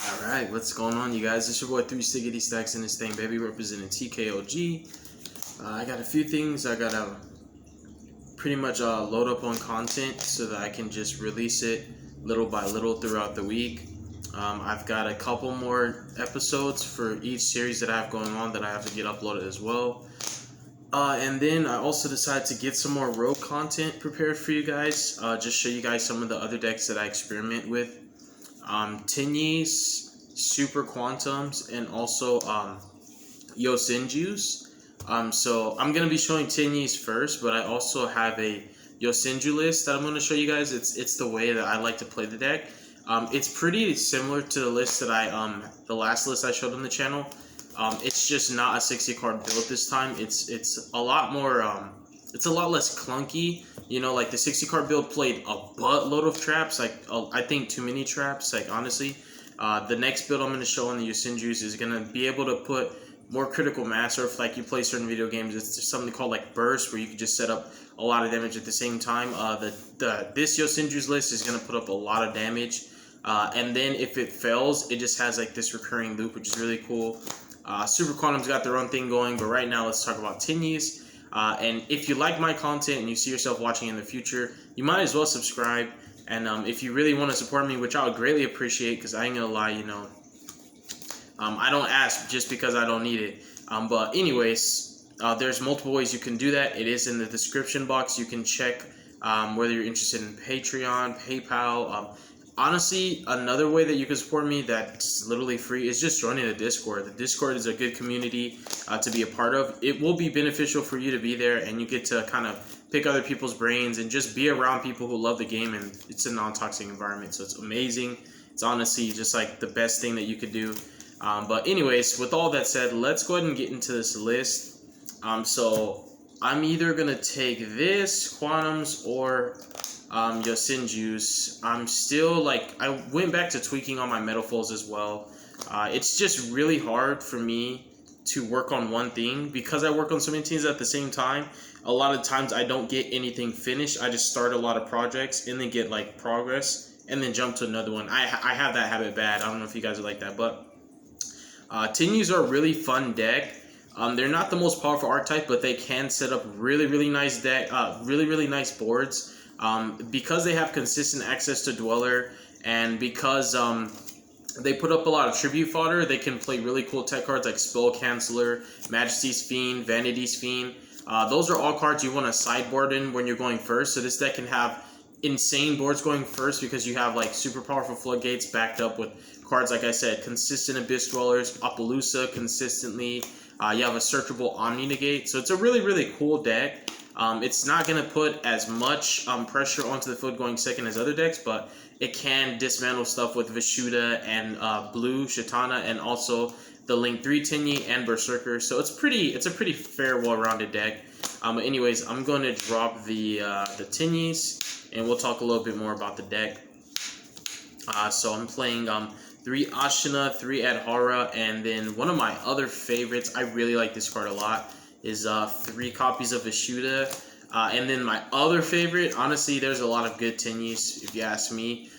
Alright, what's going on, you guys? It's your boy 3 Stiggity Stacks in this thing, baby, representing TKOG. I got a few things I gotta pretty much load up on content so that I can just release it little by little throughout the week. I've got a couple more episodes for each series that I have going on that I have to get uploaded as well. And then I also decided to get some more rogue content prepared for you guys. Just show you guys some of the other decks that I experiment with. Tenyi's, Super Quantums, and also Yosenju's. So I'm going to be showing Tenyi's first, but I also have a Yosenju list that I'm going to show you guys. It's the way that I like to play the deck. It's pretty similar to the list that the last list I showed on the channel. It's just not a 60 card build this time. It's a lot more, it's a lot less clunky. You know, like the 60 card build played a buttload of traps, like I think too many traps, like honestly. The next build I'm going to show on the Yosenju's is going to be able to put more critical mass, or if like you play certain video games, it's something called like burst, where you can just set up a lot of damage at the same time. This Yosenju's list is going to put up a lot of damage. And then if it fails, it just has like this recurring loop, which is really cool. Super Quantum's got their own thing going, but right now let's talk about Tenyi's. And if you like my content and you see yourself watching in the future, you might as well subscribe. And if you really want to support me, which I would greatly appreciate, because I ain't gonna lie, you know, I don't ask just because I don't need it. But anyways, there's multiple ways you can do that. It is in the description box. You can check whether you're interested in Patreon, PayPal. Honestly, another way that you can support me that's literally free is just joining the Discord. The Discord is a good community to be a part of. It will be beneficial for you to be there, and you get to kind of pick other people's brains and just be around people who love the game, and it's a non-toxic environment, so it's amazing. It's honestly just like the best thing that you could do. But anyways, with all that said, let's go ahead and get into this list. So I'm either going to take this, Quantums, or Yosenju's. I'm still like, I went back to tweaking on my metaphors as well. It's just really hard for me to work on one thing because I work on so many things at the same time. A lot of times I don't get anything finished. I just start a lot of projects and then get like progress and then jump to another one. I have that habit bad. I don't know if you guys are like that, but Tenyi's are a really fun deck. They're not the most powerful archetype, but they can set up really nice deck, really nice boards. Because they have consistent access to Dweller, and because they put up a lot of tribute fodder, they can play really cool tech cards like Spell Canceller, Majesty's Fiend, Vanity's Fiend. Those are all cards you want to sideboard in when you're going first. So this deck can have insane boards going first because you have like super powerful floodgates backed up with cards, like I said, consistent Abyss Dwellers, Appaloosa consistently. You have a searchable Omni Negate. So it's a really cool deck. It's not going to put as much pressure onto the field going second as other decks, but it can dismantle stuff with Vishuda and Blue Shatana, and also the Link 3 Tenyi and Berserker. So it's a pretty fair, well-rounded deck. But anyways, I'm going to drop the Tenyi's, and we'll talk a little bit more about the deck. So I'm playing 3 Ashina, 3 Adhara, and then one of my other favorites, I really like this card a lot, is 3 copies of Vishuda. And then my other favorite, honestly, there's a lot of good Tenyis, if you ask me.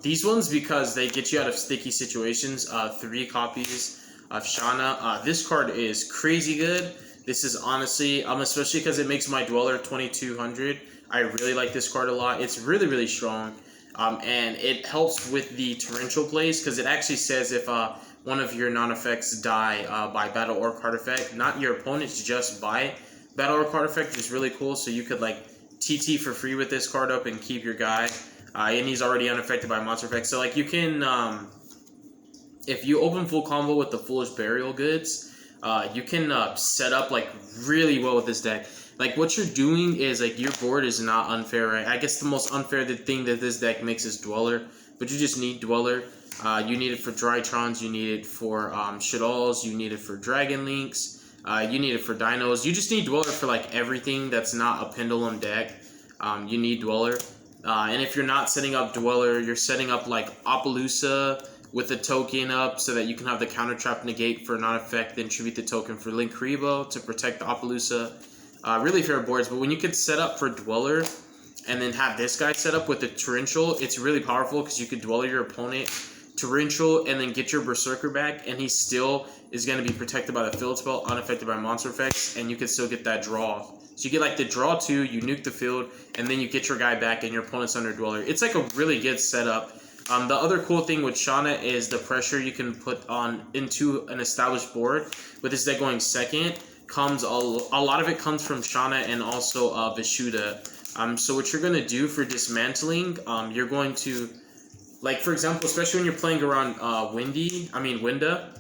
These ones, because they get you out of sticky situations. 3 copies of Shana. This card is crazy good. This is honestly, especially because it makes my Dweller 2200. I really like this card a lot. It's really strong. And it helps with the torrential plays, because it actually says if one of your non-effects die by battle or card effect, not your opponent's, just by battle or card effect, is really cool. So you could like TT for free with this card up and keep your guy, and he's already unaffected by monster effects. So like you can, if you open full combo with the Foolish Burial Goods, you can set up like really well with this deck. Like what you're doing is like your board is not unfair, right? I guess the most unfair thing that this deck makes is Dweller, but you just need Dweller. You need it for Drytrons, you need it for Shaddolls, you need it for Dragon Links, you need it for Dinos. You just need Dweller for like everything that's not a Pendulum deck. You need Dweller. And if you're not setting up Dweller, you're setting up like Appaloosa with the token up so that you can have the counter trap negate for non-effect, then tribute the token for Link Karibo to protect the Appaloosa. Really fair boards, but when you can set up for Dweller and then have this guy set up with the Torrential, it's really powerful because you could Dweller your opponent torrential, and then get your berserker back, and he still is going to be protected by the field spell, unaffected by monster effects, and you can still get that draw. So you get like the draw 2, you nuke the field, and then you get your guy back and your opponent's under dweller. It's like a really good setup. The other cool thing with Shauna is the pressure you can put on into an established board. With this deck going second, comes a lot of it comes from Shauna and also Vishuda. So what you're going to do for dismantling, you're going to, like for example, especially when you're playing around Winda,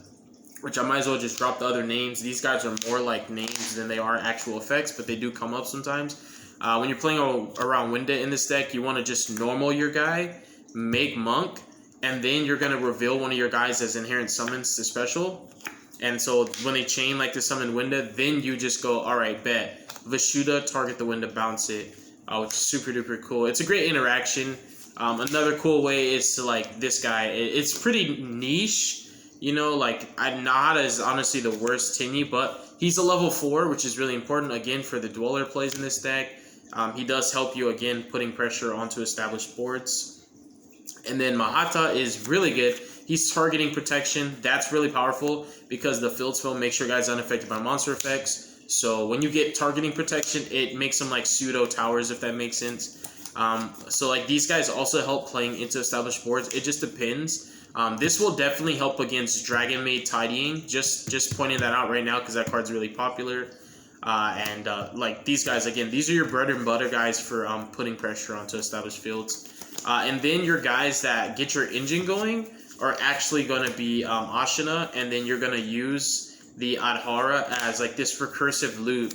which I might as well just drop the other names. These guys are more like names than they are actual effects, but they do come up sometimes. When you're playing around Winda in this deck, you want to just normal your guy, make Monk, and then you're going to reveal one of your guys as inherent summons to special. And so when they chain like to summon Winda, then you just go, all right, bet. Vishuda, target the Winda, bounce it. Which is super duper cool. It's a great interaction. Another cool way is to like this guy. It's pretty niche. You know, like Nahada is honestly the worst Tenyi, but he's a level 4, which is really important again for the dweller plays in this deck. He does help you again putting pressure onto established boards. And then Mahata is really good. He's targeting protection. That's really powerful because the field spell makes your guys unaffected by monster effects. So when you get targeting protection, it makes them like pseudo towers, if that makes sense. So like these guys also help playing into established boards. It just depends. This will definitely help against Dragon Maid Tidying. Just pointing that out right now because that card's really popular. Like these guys, again, these are your bread and butter guys for putting pressure onto established fields. And then your guys that get your engine going are actually going to be Ashina, and then you're going to use the Adhara as like this recursive loop.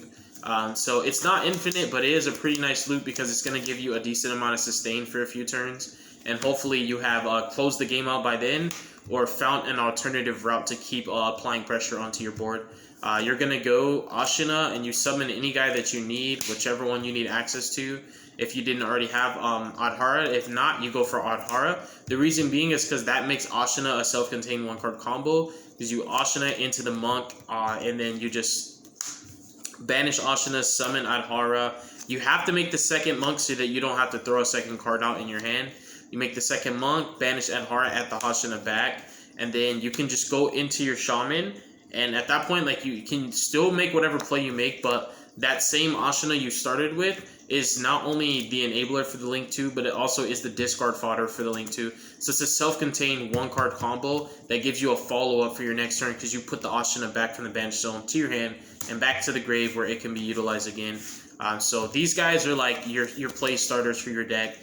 So it's not infinite, but it is a pretty nice loop because it's going to give you a decent amount of sustain for a few turns. And hopefully you have closed the game out by then or found an alternative route to keep applying pressure onto your board. You're going to go Ashina and you summon any guy that you need, whichever one you need access to. If you didn't already have Adhara, if not, you go for Adhara. The reason being is because that makes Ashina a self-contained one-card combo. Because you Ashina into the Monk, and then you just banish Ashina, summon Adhara. You have to make the second Monk so that you don't have to throw a second card out in your hand. You make the second Monk, banish Adhara at the Ashina back, and then you can just go into your Shaman. And at that point, like you can still make whatever play you make, but that same Ashina you started with is not only the enabler for the Link 2, but it also is the discard fodder for the Link 2. So it's a self-contained one-card combo that gives you a follow-up for your next turn because you put the Ashina back from the bench zone to your hand and back to the grave where it can be utilized again. So these guys are like your play starters for your deck.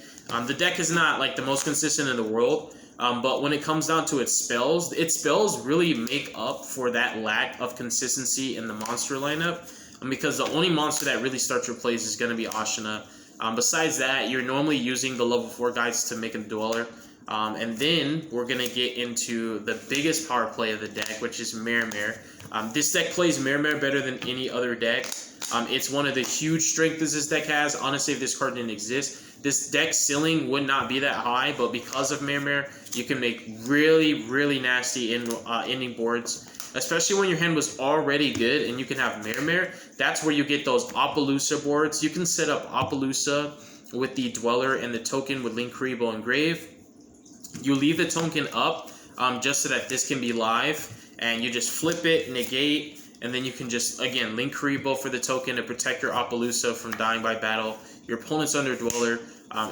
The deck is not like the most consistent in the world, but when it comes down to its spells really make up for that lack of consistency in the monster lineup. Because the only monster that really starts your plays is going to be Ashina. Besides that, you're normally using the level 4 guys to make a dweller. And then we're going to get into the biggest power play of the deck, which is Mermere. This deck plays Mermere better than any other deck. It's one of the huge strengths this deck has. Honestly, if this card didn't exist, this deck ceiling would not be that high. But because of Mermere, you can make really, really nasty ending boards. Especially when your hand was already good and you can have Mermere. That's where you get those Appaloosa boards. You can set up Appaloosa with the Dweller and the token with Link Kuriboh and Grave. You leave the token up just so that this can be live. And you just flip it, negate, and then you can just, again, Link Kuriboh for the token to protect your Appaloosa from dying by battle. Your opponent's under Dweller.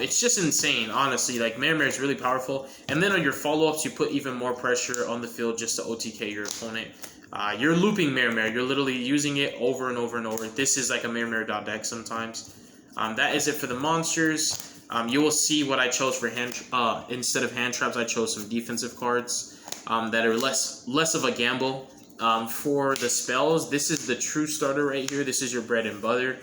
It's just insane, honestly. Like, Mermere is really powerful. And then on your follow-ups, you put even more pressure on the field just to OTK your opponent. You're looping Mermere. You're literally using it over and over and over. This is like a Mermere deck sometimes. That is it for the monsters. You will see what I chose for hand. Instead of hand traps, I chose some defensive cards that are less of a gamble. For the spells, this is the true starter right here. This is your bread and butter.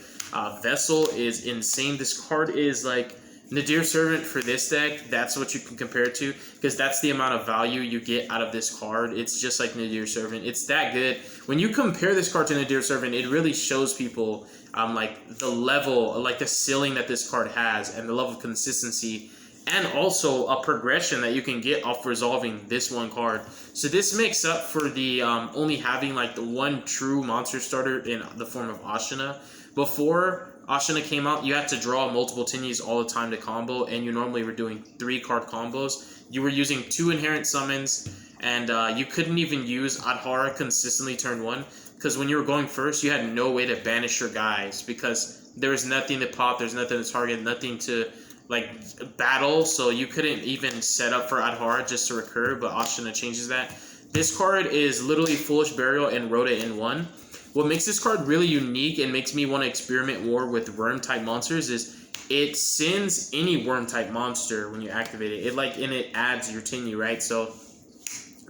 Vessel is insane. This card is like Nadir Servant for this deck. That's what you can compare it to because that's the amount of value you get out of this card. It's just like Nadir Servant. It's that good. When you compare this card to Nadir Servant, it really shows people like the level, like the ceiling that this card has and the level of consistency and also a progression that you can get off resolving this one card. So this makes up for the only having like the one true monster starter in the form of Ashina. Before, Ashina came out, you had to draw multiple Tenyis all the time to combo, and you normally were doing 3-card combos. You were using 2 inherent summons, and you couldn't even use Adhara consistently turn 1, because when you were going first, you had no way to banish your guys, because there was nothing to pop, there's nothing to target, nothing to like battle, so you couldn't even set up for Adhara just to recur, but Ashina changes that. This card is literally Foolish Burial and Rhoda in 1. What makes this card really unique and makes me want to experiment more with worm-type monsters is it sends any worm-type monster when you activate it. And it adds your Tenyi, right? So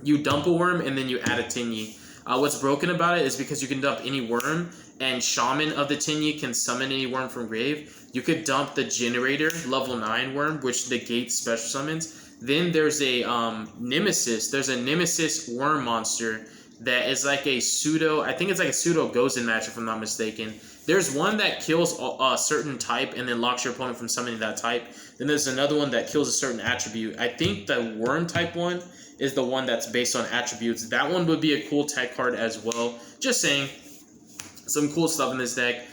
you dump a worm and then you add a Tenyi. What's broken about it is because you can dump any worm and Shaman of the Tenyi can summon any worm from grave. You could dump the Generator, level 9 worm, which negates special summons. Then there's a Nemesis. There's a Nemesis worm monster that is like a pseudo, I think it's like a pseudo Gozen match if I'm not mistaken. There's one that kills a certain type and then locks your opponent from summoning that type. Then there's another one that kills a certain attribute. I think the worm type one is the one that's based on attributes. That one would be a cool tech card as well. Just saying, some cool stuff in this deck.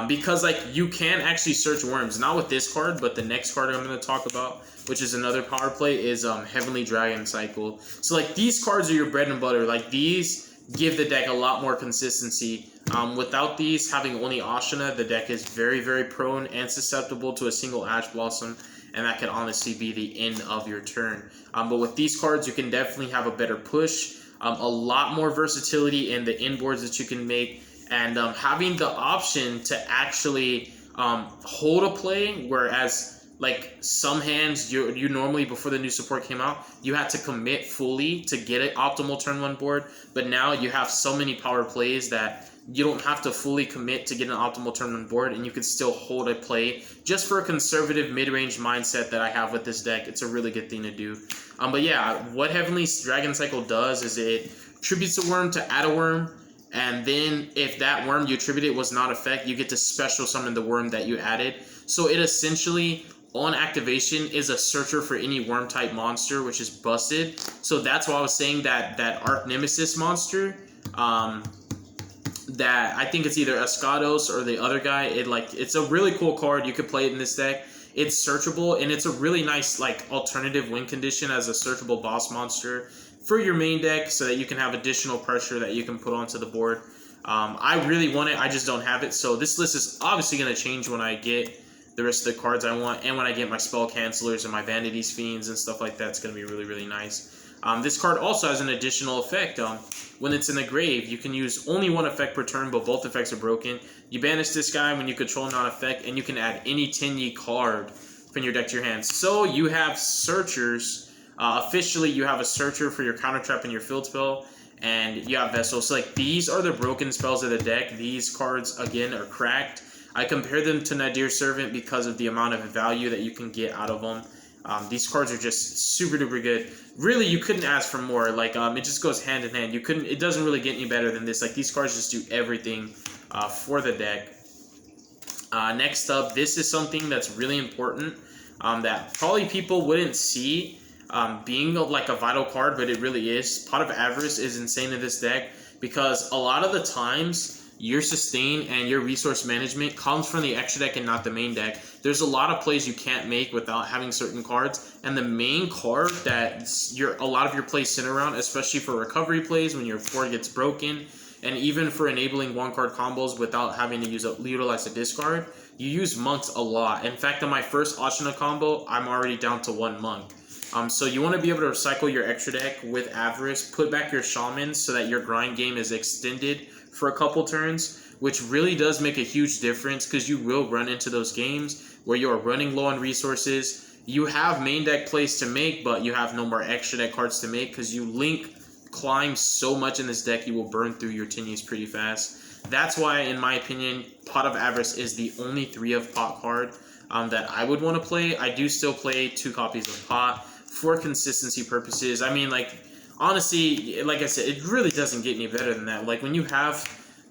Because like you can actually search worms, not with this card, but the next card I'm going to talk about, which is another power play, is Heavenly Dragon Cycle. So like these cards are your bread and butter. Like these give the deck a lot more consistency. Without these, having only Ashina, the deck is very, very prone and susceptible to a single Ash Blossom, and that could honestly be the end of your turn. But with these cards, you can definitely have a better push, a lot more versatility in the inboards that you can make, and having the option to actually hold a play, whereas like some hands you normally, before the new support came out, you had to commit fully to get an optimal turn 1 board, but now you have so many power plays that you don't have to fully commit to get an optimal turn 1 board, and you can still hold a play just for a conservative mid-range mindset that I have with this deck. It's a really good thing to do. But yeah, what Heavenly Dragon Cycle does is it tributes a worm to add a worm, and then if that worm you attributed was not effect, you get to special summon the worm that you added. So it essentially, on activation, is a searcher for any worm type monster, which is busted. So that's why I was saying that Arch Nemesis monster, that I think it's either Escados or the other guy, it's a really cool card. You could play it in this deck. It's searchable, and it's a really nice like alternative win condition as a searchable boss monster for your main deck, so that you can have additional pressure that you can put onto the board. I really want it, I just don't have it. So this list is obviously going to change when I get the rest of the cards I want, and when I get my spell cancelers and my Vanity's Fiends and stuff like that. It's going to be really, really nice. This card also has an additional effect. When it's in the grave, you can use only one effect per turn, but both effects are broken. You banish this guy when you control non-effect, and you can add any Tenyi card from your deck to your hands. So you have searchers. Officially, you have a searcher for your counter trap and your field spell, and you have Vessel. So like these are the broken spells of the deck. These cards, again, are cracked. I compare them to Nadir Servant because of the amount of value that you can get out of them. These cards are just super duper good. Really, you couldn't ask for more. Like it just goes hand in hand. It doesn't really get any better than this. Like these cards just do everything for the deck. Next up, this is something that's really important that probably people wouldn't see being like a vital card, but it really is. Pot of Avarice is insane in this deck because a lot of the times your sustain and your resource management comes from the extra deck and not the main deck. There's a lot of plays you can't make without having certain cards, and the main card that a lot of your plays center around, especially for recovery plays when your board gets broken, and even for enabling one-card combos without having to utilize a discard, you use monks a lot. In fact, on my first Ashina combo, I'm already down to 1 monk. So you want to be able to recycle your extra deck with Avarice, put back your Shamans so that your grind game is extended for a couple turns, which really does make a huge difference because you will run into those games where you are running low on resources. You have main deck plays to make, but you have no more extra deck cards to make because you climb so much in this deck, you will burn through your Tenyis pretty fast. That's why, in my opinion, Pot of Avarice is the only 3 of Pot card that I would want to play. I do still play 2 copies of Pot for consistency purposes. I mean, like, honestly, like I said, it really doesn't get any better than that. Like, when you have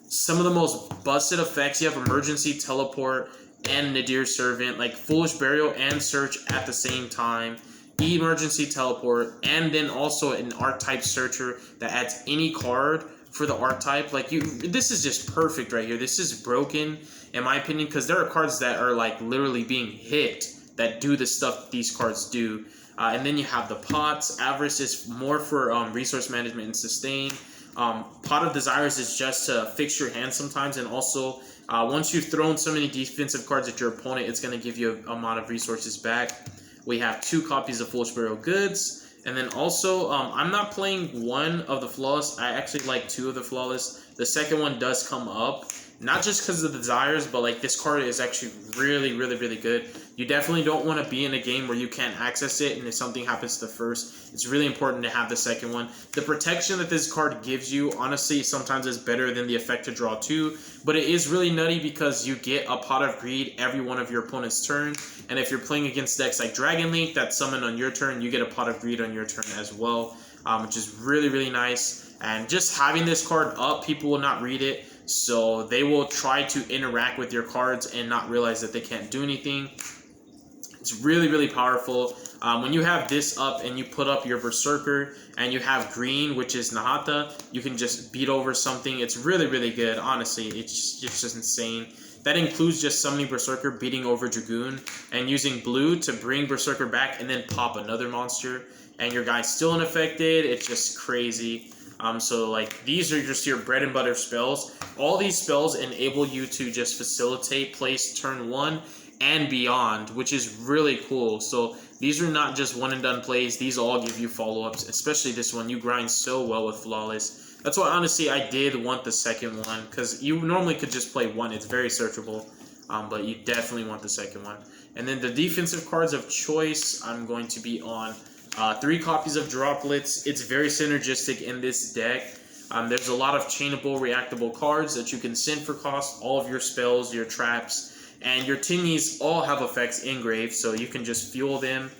some of the most busted effects, you have Emergency Teleport and Nadir Servant, like Foolish Burial and Search at the same time, Emergency Teleport, and then also an archetype searcher that adds any card for the archetype. Like this is just perfect right here. This is broken in my opinion, because there are cards that are like literally being hit that do the stuff these cards do. And then you have the pots. Avarice is more for resource management and sustain. Pot of Desires is just to fix your hand sometimes, and also once you've thrown so many defensive cards at your opponent, it's going to give you an amount of resources back. We have 2 copies of Foolish Burial Goods, and then also I'm not playing one of the Flawless. I actually like 2 of the Flawless. The second one does come up, not just because of the Desires, but like this card is actually really, really, really good. You definitely don't want to be in a game where you can't access it, and if something happens to the first, it's really important to have the second one. The protection that this card gives you, honestly, sometimes is better than the effect to draw 2, but it is really nutty because you get a Pot of Greed every one of your opponent's turn, and if you're playing against decks like Dragon Link that summon on your turn, you get a Pot of Greed on your turn as well, which is really, really nice. And just having this card up, people will not read it, so they will try to interact with your cards and not realize that they can't do anything. It's really, really powerful. When you have this up and you put up your Berserker and you have green, which is Nahata, you can just beat over something. It's really, really good. Honestly, it's just insane. That includes just summoning Berserker, beating over Dragoon, and using blue to bring Berserker back and then pop another monster. And your guy's still unaffected. It's just crazy. So like these are just your bread and butter spells. All these spells enable you to just facilitate plays turn 1 and beyond, which is really cool. So these are not just one and done plays. These all give you follow-ups, especially this one. You grind so well with Flawless. That's why honestly I did want the second one, because you normally could just play one. It's very searchable, but you definitely want the second one. And then the defensive cards of choice, I'm going to be on 3 copies of Droplets. It's very synergistic in this deck. There's a lot of chainable, reactable cards that you can send for cost. All of your spells, your traps, and your Tenyis all have effects engraved, so you can just fuel them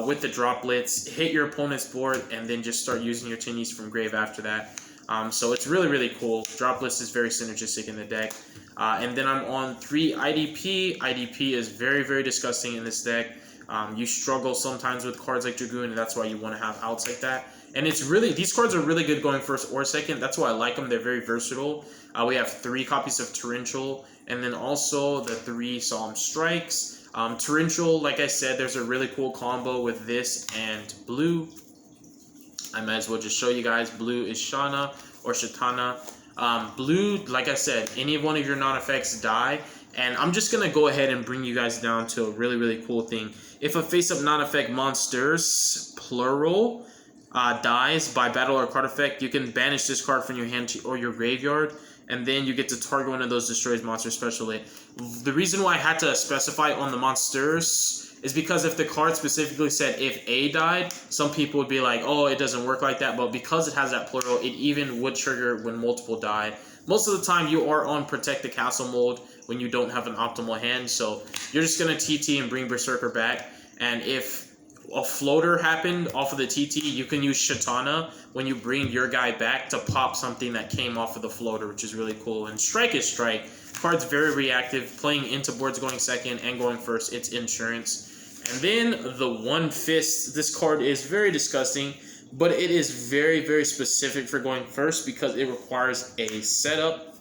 with the Droplets, hit your opponent's board, and then just start using your Tenyis from grave after that. So it's really, really cool. Droplets is very synergistic in the deck. And then I'm on 3 IDP. IDP is very, very disgusting in this deck. You struggle sometimes with cards like Dragoon, and that's why you want to have outs like that. And it's really, these cards are really good going first or second. That's why I like them. They're very versatile. We have 3 copies of Torrential, and then also the 3 Solemn Strikes. Torrential, like I said, there's a really cool combo with this and blue. I might as well just show you guys. Blue is Shana or Shatana. Blue, like I said, any one of your non-effects die. And I'm just going to go ahead and bring you guys down to a really, really cool thing. If a face-up non-effect monsters, plural, dies by battle or card effect, you can banish this card from your hand or your graveyard, and then you get to target one of those destroys monsters specially. The reason why I had to specify on the monsters is because if the card specifically said if A died, some people would be like, oh, it doesn't work like that. But because it has that plural, it even would trigger when multiple die. Most of the time, you are on Protect the Castle mode when you don't have an optimal hand. So you're just going to TT and bring Berserker back. And if a floater happened off of the TT, you can use Shatana when you bring your guy back to pop something that came off of the floater, which is really cool. And Strike is Strike. Card's very reactive, playing into boards going second and going first. It's insurance. And then the One Fist. This card is very disgusting, but it is very, very specific for going first because it requires a setup.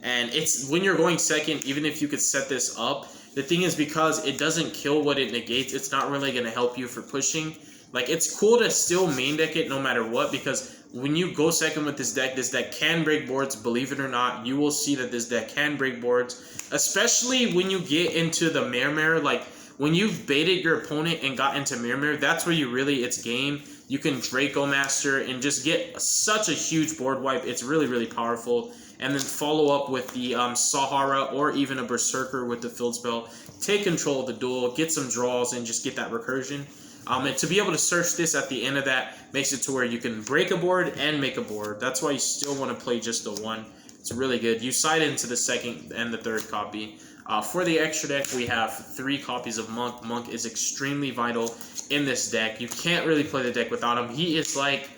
And it's when you're going second, even if you could set this up, the thing is, because it doesn't kill what it negates, it's not really going to help you for pushing. Like, it's cool to still main deck it no matter what, because when you go second with this deck can break boards. Believe it or not, you will see that this deck can break boards, especially when you get into the Mirror. Like, when you've baited your opponent and got into Mirror, that's where you really, it's game. You can Draco Master and just get such a huge board wipe. It's really, really powerful. And then follow up with the Sahara or even a Berserker with the field spell. Take control of the duel, get some draws, and just get that recursion. And to be able to search this at the end of that makes it to where you can break a board and make a board. That's why you still want to play just the one. It's really good. You side into the second and the third copy. For the extra deck, we have 3 copies of Monk. Monk is extremely vital in this deck. You can't really play the deck without him. He is like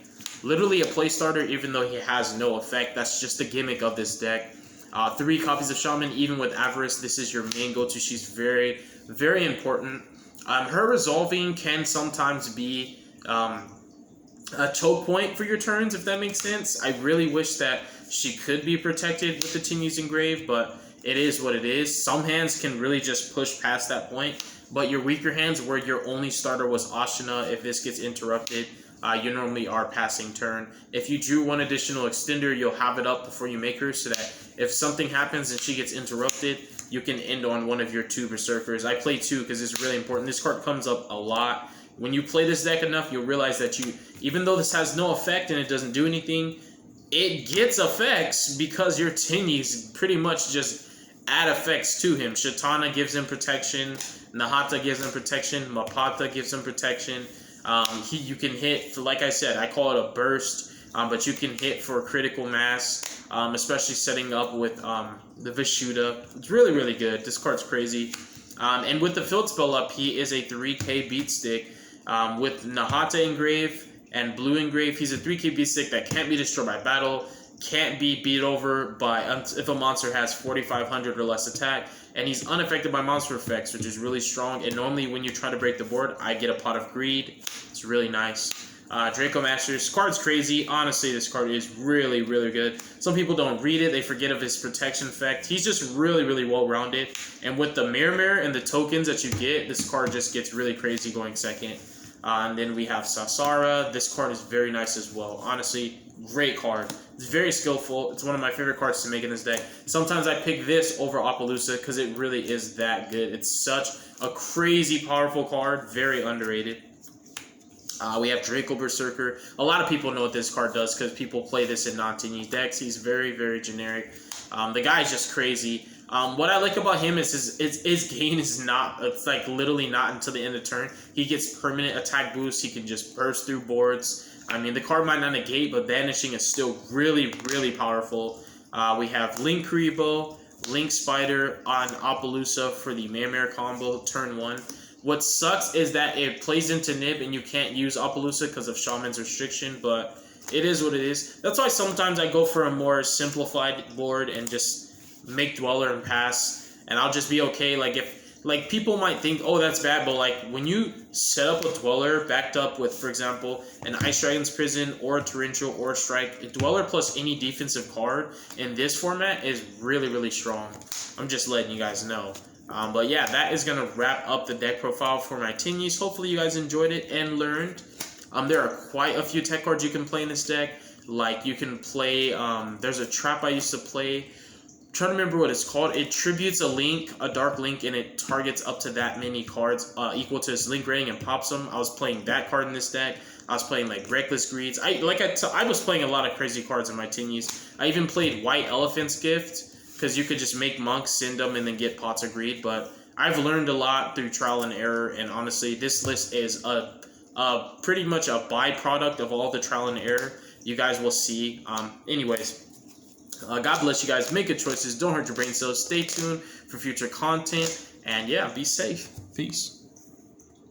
literally a play starter, even though he has no effect. That's just the gimmick of this deck. 3 copies of Shaman, even with Avarice, this is your main go-to. She's very, very important. Her resolving can sometimes be a choke point for your turns, if that makes sense. I really wish that she could be protected with the Tenyi's Engrave, but it is what it is. Some hands can really just push past that point, but your weaker hands where your only starter was Ashina, if this gets interrupted, you normally are passing turn. If you drew one additional extender, you'll have it up before you make her, so that if something happens and she gets interrupted, you can end on one of your 2 Berserkers. I play 2 because it's really important. This card comes up a lot. When you play this deck enough, you'll realize that even though this has no effect and it doesn't do anything, it gets effects because your Tenyi's pretty much just add effects to him. Shatana gives him protection, Nahata gives him protection, Mapata gives him protection. You can hit, like I said, I call it a burst, but you can hit for critical mass, especially setting up with the Vishuddha. It's really, really good. This card's crazy. And with the field spell up, he is a 3k beat stick. With Nahata Engrave and Blue Engrave, he's a 3k beat stick that can't be destroyed by battle, can't be beat over by if a monster has 4,500 or less attack, and he's unaffected by monster effects, which is really strong. And normally when you try to break the board, I get a Pot of Greed. It's really nice. Draco Masters, card's crazy. Honestly, this card is really, really good. Some people don't read it. They forget of his protection effect. He's just really, really well-rounded. And with the Mirror and the tokens that you get, this card just gets really crazy going second. And then we have Sasara. This card is very nice as well. Honestly, great card. It's very skillful. It's one of my favorite cards to make in this deck. Sometimes I pick this over Appaloosa because it really is that good. It's such a crazy powerful card. Very underrated. We have Draco Berserker. A lot of people know what this card does because people play this in non-Tenyi decks. He's very, very generic. The guy's just crazy. What I like about him is his gain is not, it's like literally not until the end of turn. He gets permanent attack boost. He can just burst through boards. I mean, the card might not negate, but Vanishing is still really, really powerful. We have Link Kuriboh, Link Spider on Appaloosa for the Mare combo, turn 1. What sucks is that it plays into Nib and you can't use Appaloosa because of Shaman's restriction, but it is what it is. That's why sometimes I go for a more simplified board and just make Dweller and pass, and I'll just be okay. Like people might think, oh, that's bad, but like when you set up a Dweller backed up with, for example, an Ice Dragon's Prison or a Torrential or a Strike, a Dweller plus any defensive card in this format is really, really strong. I'm just letting you guys know. But yeah, that is going to wrap up the deck profile for my Tenyis. Hopefully you guys enjoyed it and learned. There are quite a few tech cards you can play in this deck. Like you can play, there's a trap I used to play. I'm trying to remember what it's called. It tributes a Link, a Dark Link, and it targets up to that many cards equal to his Link rating and pops them. I was playing that card in this deck. I was playing like Reckless Greeds. I was playing a lot of crazy cards in my Tenyis. I even played White Elephant's Gift, because you could just make monks, send them, and then get Pots of Greed. But I've learned a lot through trial and error, and honestly, this list is pretty much a byproduct of all the trial and error. You guys will see. Anyways, God bless you guys. Make good choices. Don't hurt your brain cells. Stay tuned for future content, and yeah, be safe. Peace.